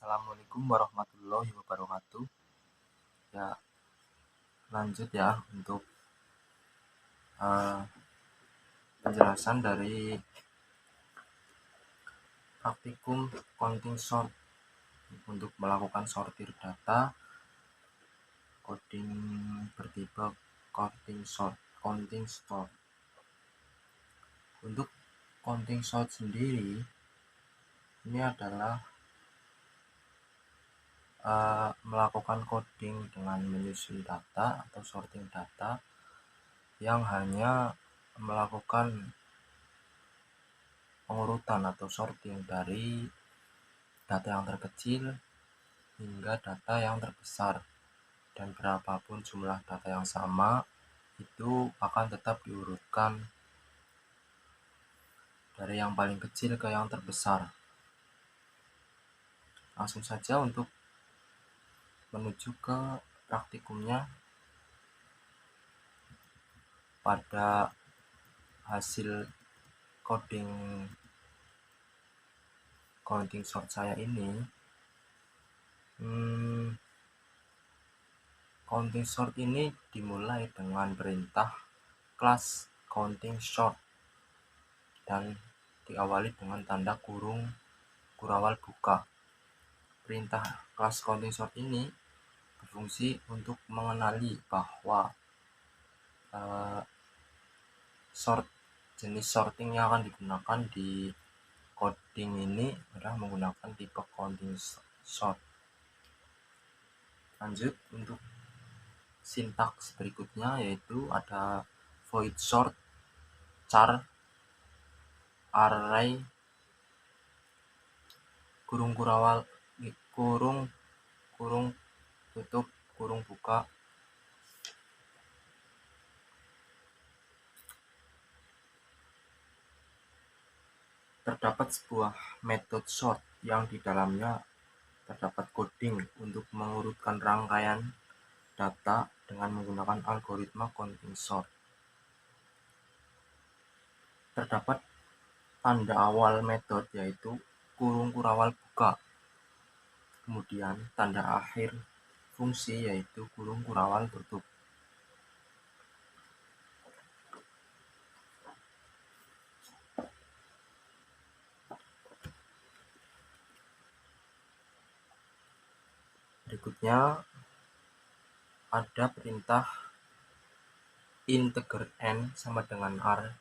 Assalamualaikum warahmatullahi wabarakatuh. Ya, lanjut ya untuk penjelasan dari praktikum counting sort untuk melakukan sortir data, coding bertipe counting sort. Untuk counting sort sendiri ini adalah melakukan coding dengan menyusun data atau sorting data yang hanya melakukan pengurutan atau sorting dari data yang terkecil hingga data yang terbesar, dan berapapun jumlah data yang sama itu akan tetap diurutkan dari yang paling kecil ke yang terbesar. Langsung saja untuk menuju ke praktikumnya. Pada hasil counting sort saya ini, counting sort ini dimulai dengan perintah class counting sort dan diawali dengan tanda kurung kurawal buka. Perintah class counting sort ini berfungsi untuk mengenali bahwa jenis sorting yang akan digunakan di coding ini adalah menggunakan tipe counting sort. Lanjut untuk sintaks berikutnya, yaitu ada void sort, char, array, kurung kurawal, kurung tutup, kurung buka. Terdapat sebuah metode sort yang di dalamnya terdapat coding untuk mengurutkan rangkaian data dengan menggunakan algoritma counting sort. Terdapat tanda awal metode yaitu kurung kurawal buka, kemudian tanda akhir fungsi yaitu kurung kurawal tutup. Berikutnya ada perintah integer n sama dengan r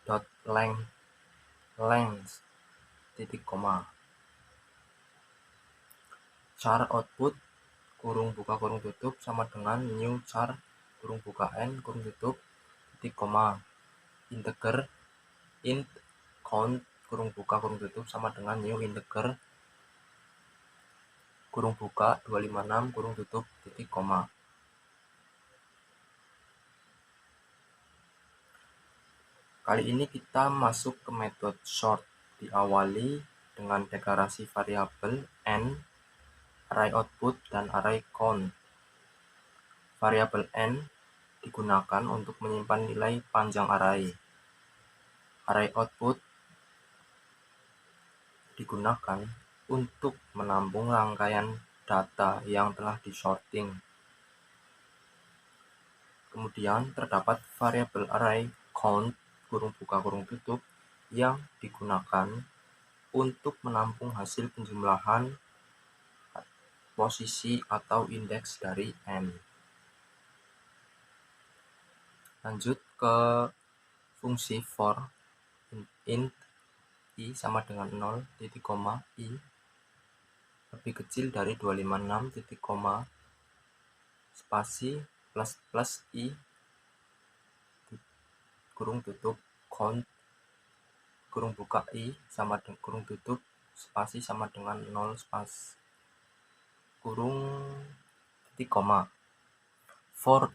dot length titik koma. Char output kurung buka kurung tutup sama dengan new char kurung buka n kurung tutup titik koma. Integer int count kurung buka kurung tutup sama dengan new integer kurung buka 256 kurung tutup titik koma. Kali ini kita masuk ke metode sort, diawali dengan deklarasi variabel n, array output, dan array count. Variabel n digunakan untuk menyimpan nilai panjang array. Array output digunakan untuk menampung rangkaian data yang telah disorting. Kemudian terdapat variabel array count kurung buka kurung tutup yang digunakan untuk menampung hasil penjumlahan posisi atau indeks dari n. Lanjut ke fungsi for int i sama dengan 0 titik koma i lebih kecil dari 256 titik koma spasi plus i kurung tutup count kurung buka i sama dengan kurung tutup spasi sama dengan 0 spasi kurung titik koma. For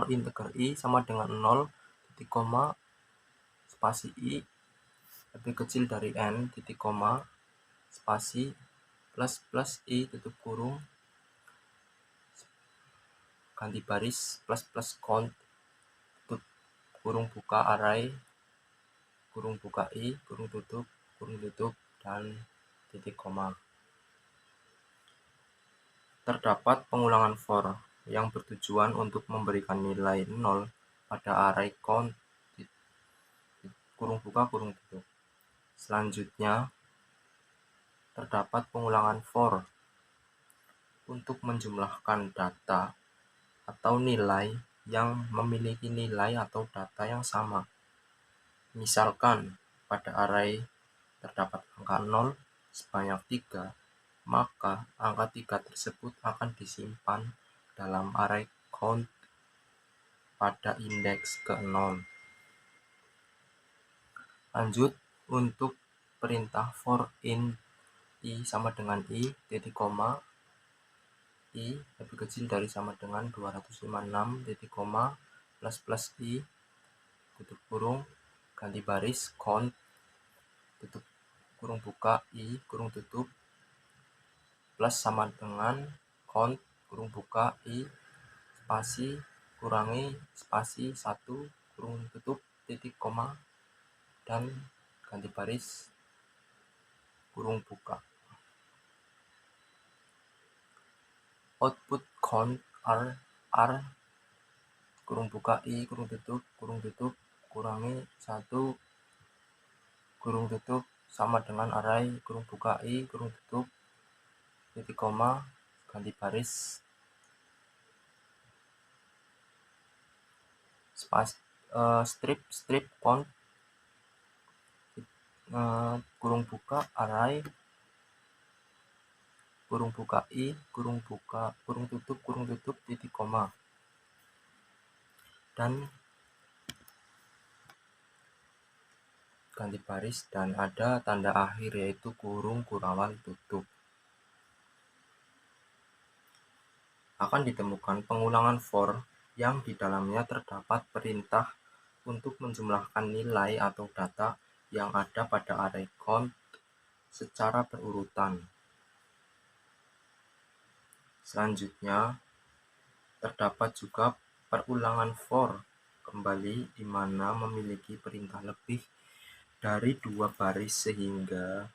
integer i sama dengan 0 titik koma spasi i lebih kecil dari n titik koma spasi plus i tutup kurung ganti baris plus count tutup kurung buka array kurung buka i kurung tutup dan titik koma. Terdapat pengulangan for yang bertujuan untuk memberikan nilai 0 pada array count kurung buka kurung tutup. Selanjutnya, terdapat pengulangan for untuk menjumlahkan data atau nilai yang memiliki nilai atau data yang sama. Misalkan pada array terdapat angka 0 sebanyak 3, maka angka 3 tersebut akan disimpan dalam array count pada indeks ke-0. Lanjut, untuk perintah for in i sama dengan i, titik koma, i lebih kecil dari sama dengan 256, titik koma, plus i, tutup kurung, ganti baris, count, tutup kurung buka, i, kurung tutup, plus sama dengan count, kurung buka, i, spasi, kurangi, spasi, 1, kurung tutup, titik koma, dan ganti baris, kurung buka. Output count r kurung buka i kurung tutup kurangi 1 kurung tutup sama dengan array kurung buka i kurung tutup titik koma ganti baris strip count kurung buka array kurung buka i kurung tutup titik koma, dan ganti baris dan ada tanda akhir yaitu kurung kurawal tutup. Akan ditemukan pengulangan for yang di dalamnya terdapat perintah untuk menjumlahkan nilai atau data yang ada pada array count secara berurutan. Selanjutnya, terdapat juga perulangan for kembali di mana memiliki perintah lebih dari 2 baris sehingga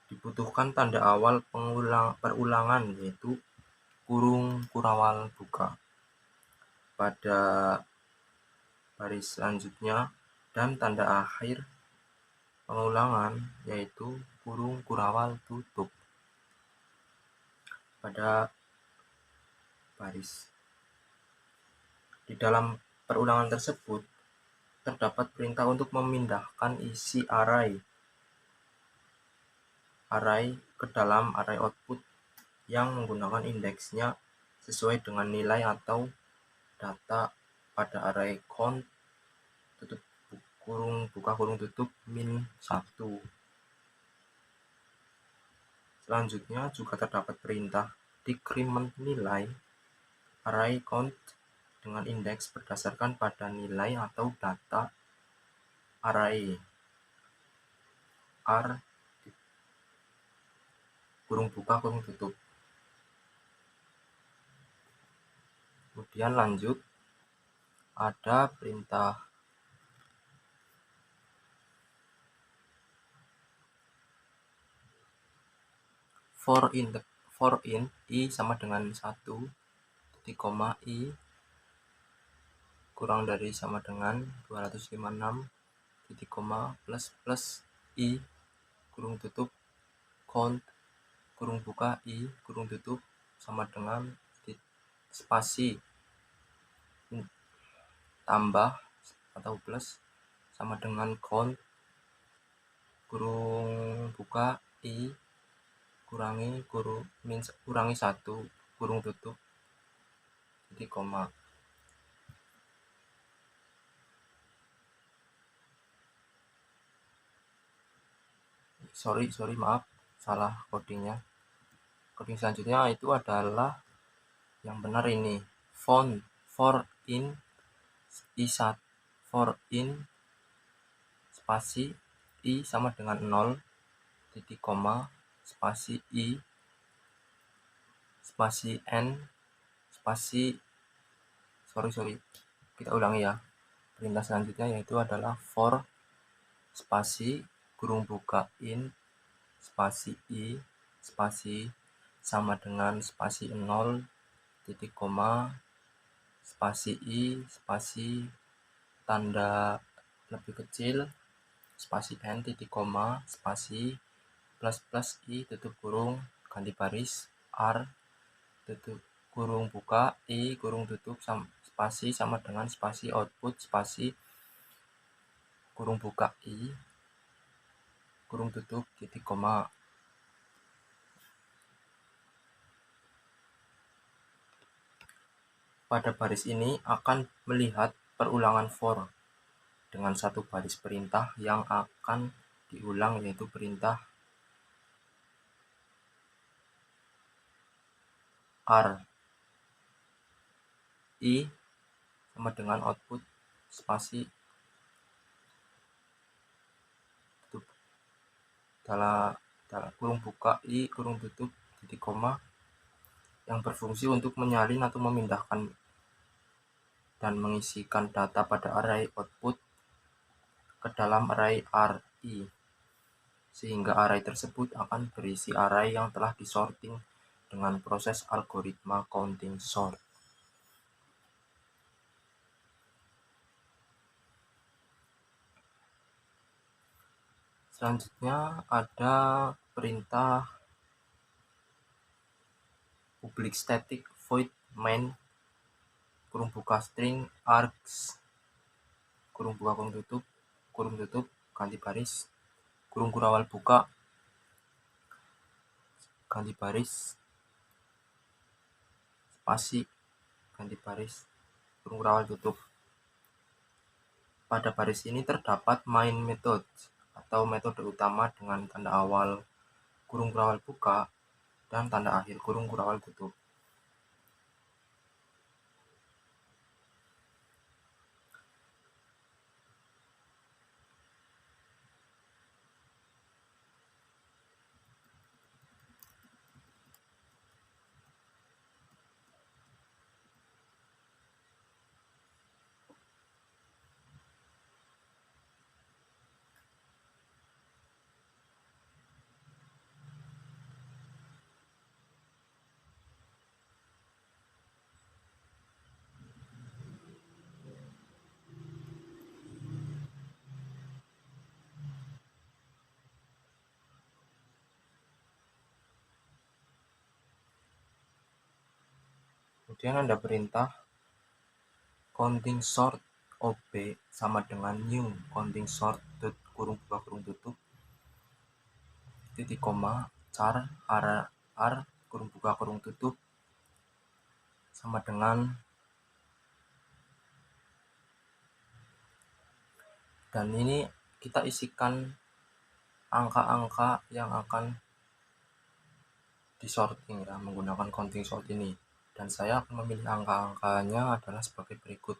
dibutuhkan tanda awal perulangan yaitu kurung kurawal buka pada baris selanjutnya dan tanda akhir pengulangan yaitu kurung kurawal tutup pada baris. Di dalam perulangan tersebut terdapat perintah untuk memindahkan isi array ke dalam array output yang menggunakan indeksnya sesuai dengan nilai atau data pada array count tutup kurung buka kurung tutup min 1. Selanjutnya juga terdapat perintah decrement nilai array count dengan indeks berdasarkan pada nilai atau data array r kurung buka kurung tutup. Kemudian lanjut ada perintah for in i sama dengan 1 titik koma i kurang dari sama dengan 256 titik koma plus i kurung tutup count kurung buka i kurung tutup sama dengan spasi tambah atau plus sama dengan count kurung buka i kurangi 1 kurung tutup titik koma. Sorry maaf salah codingnya. Coding selanjutnya itu adalah yang benar ini for in i1 for in spasi i sama dengan 0 titik koma spasi i spasi n spasi sorry kita ulangi ya. Perintah selanjutnya yaitu adalah for spasi kurung buka int spasi i spasi sama dengan spasi 0 titik koma spasi i spasi tanda lebih kecil spasi n titik koma spasi plus i tutup kurung ganti baris r tutup kurung buka i kurung tutup spasi sama dengan spasi output spasi kurung buka i kurung tutup titik koma. Pada baris ini akan melihat perulangan for dengan satu baris perintah yang akan diulang, yaitu perintah r i sama dengan output spasi tutup dalam kurung buka i kurung tutup titik koma yang berfungsi untuk menyalin atau memindahkan dan mengisikan data pada array output ke dalam array ri, sehingga array tersebut akan berisi array yang telah disorting dengan proses algoritma counting sort. Selanjutnya ada perintah public static void main kurung buka string args kurung buka kurung tutup ganti baris kurung kurawal buka ganti baris spasi ganti baris kurung kurawal tutup. Pada baris ini terdapat main method atau metode utama dengan tanda awal kurung kurawal buka dan tanda akhir kurung kurawal tutup. Kemudian ada perintah counting sort ob sama dengan new counting sort kurung buka kurung tutup titik koma char r kurung buka kurung tutup sama dengan dan ini kita isikan angka-angka yang akan disorting ya menggunakan counting sort ini, dan saya akan memilih angka-angkanya adalah sebagai berikut: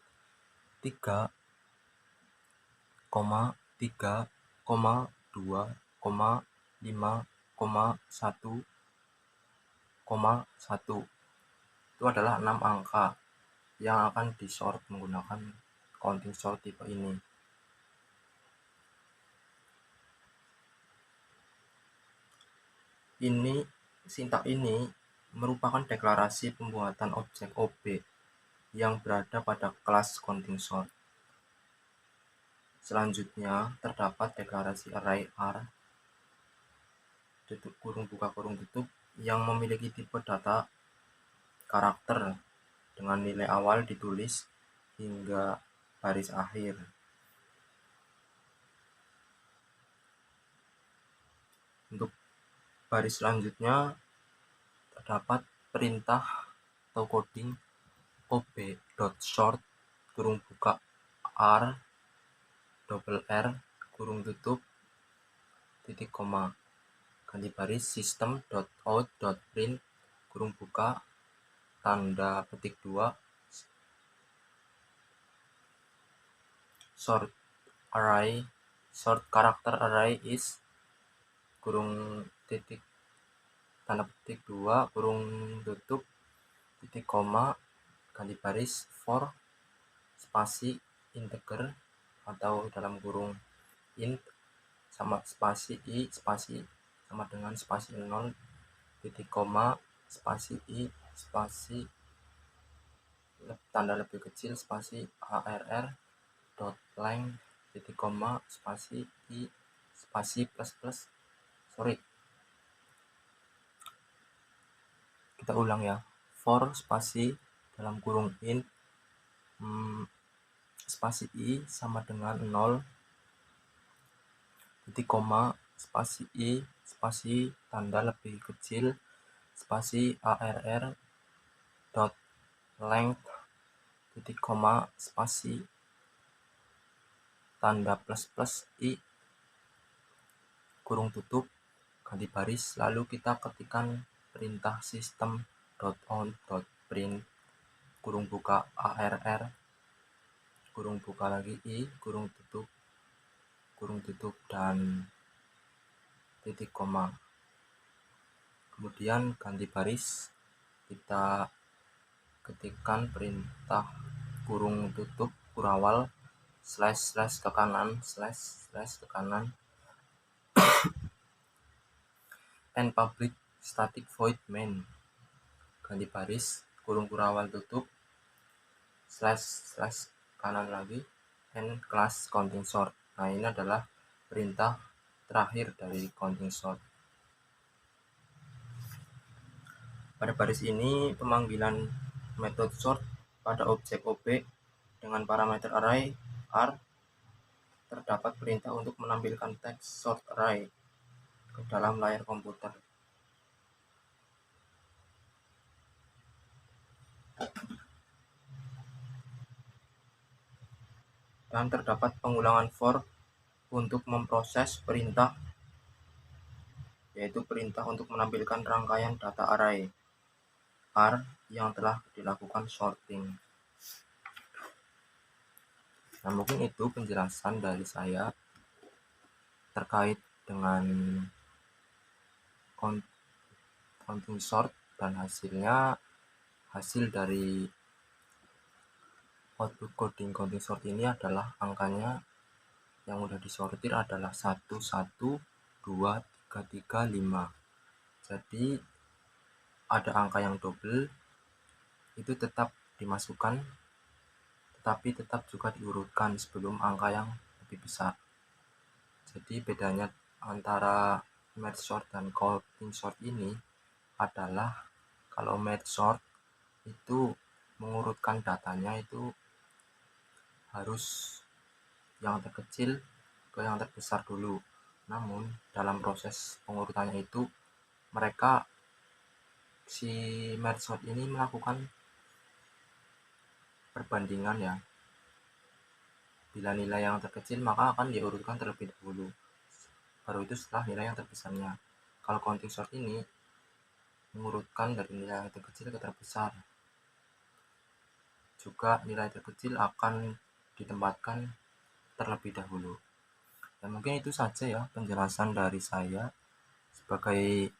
3, 3, 2, 5, 1, 1. Itu adalah 6 angka yang akan disort menggunakan counting sort tipe ini. Sintak ini merupakan deklarasi pembuatan objek ob yang berada pada kelas counting sort. Selanjutnya terdapat deklarasi array r tutup kurung buka kurung tutup yang memiliki tipe data karakter dengan nilai awal ditulis hingga baris akhir. Untuk baris selanjutnya terdapat perintah atau coding ob.sort kurung buka r double r kurung tutup titik koma ganti baris system.out.print kurung buka tanda petik 2 sort karakter array is kurung titik tanda petik 2 kurung tutup titik koma ganti baris for spasi integer atau dalam kurung int sama spasi I spasi sama dengan spasi 0 titik koma spasi I spasi tanda lebih kecil spasi ARR dot length titik koma spasi I spasi plus plus sorry kita ulang ya, for spasi dalam kurung int spasi I sama dengan 0 titik koma spasi I spasi tanda lebih kecil spasi ARR dot length titik koma spasi tanda plus plus I kurung tutup ganti baris, lalu kita ketikkan perintah system.out.print kurung buka ARR kurung buka lagi I kurung tutup dan titik koma, kemudian ganti baris kita ketikkan perintah kurung tutup kurawal slash ke kanan slash ke kanan and public static void main ganti baris kurung kurawal tutup slash kanan lagi and class counting sort. Nah, ini adalah perintah terakhir dari counting sort. Pada baris ini pemanggilan metode sort pada objek OB dengan parameter array R terdapat perintah untuk menampilkan teks sort array ke dalam layar komputer. Dan terdapat pengulangan for untuk memproses perintah, yaitu perintah untuk menampilkan rangkaian data array R yang telah dilakukan sorting. Nah, mungkin itu penjelasan dari saya terkait dengan counting sort dan hasil dari output coding counting sort ini adalah angkanya yang udah disortir adalah 1, 1, 2, 3, 3, 5. Jadi ada angka yang double itu tetap dimasukkan, tetapi tetap juga diurutkan sebelum angka yang lebih besar. Jadi bedanya antara merge sort dan counting sort ini adalah kalau merge sort itu mengurutkan datanya itu harus yang terkecil ke yang terbesar dulu. Namun dalam proses pengurutannya itu mereka si merge sort ini melakukan perbandingan ya. Bila nilai yang terkecil maka akan diurutkan terlebih dahulu. Baru itu setelah nilai yang terbesarnya. Kalau counting sort ini mengurutkan dari nilai yang terkecil ke terbesar. Juga nilai terkecil akan ditempatkan terlebih dahulu. Dan mungkin itu saja ya penjelasan dari saya sebagai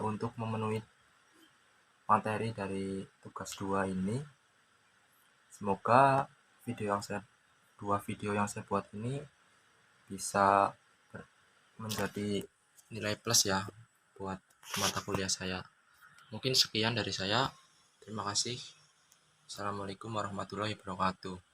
untuk memenuhi materi dari tugas 2 ini. Semoga dua video yang saya buat ini bisa menjadi nilai plus ya buat mata kuliah saya. Mungkin sekian dari saya. Terima kasih. Assalamualaikum warahmatullahi wabarakatuh.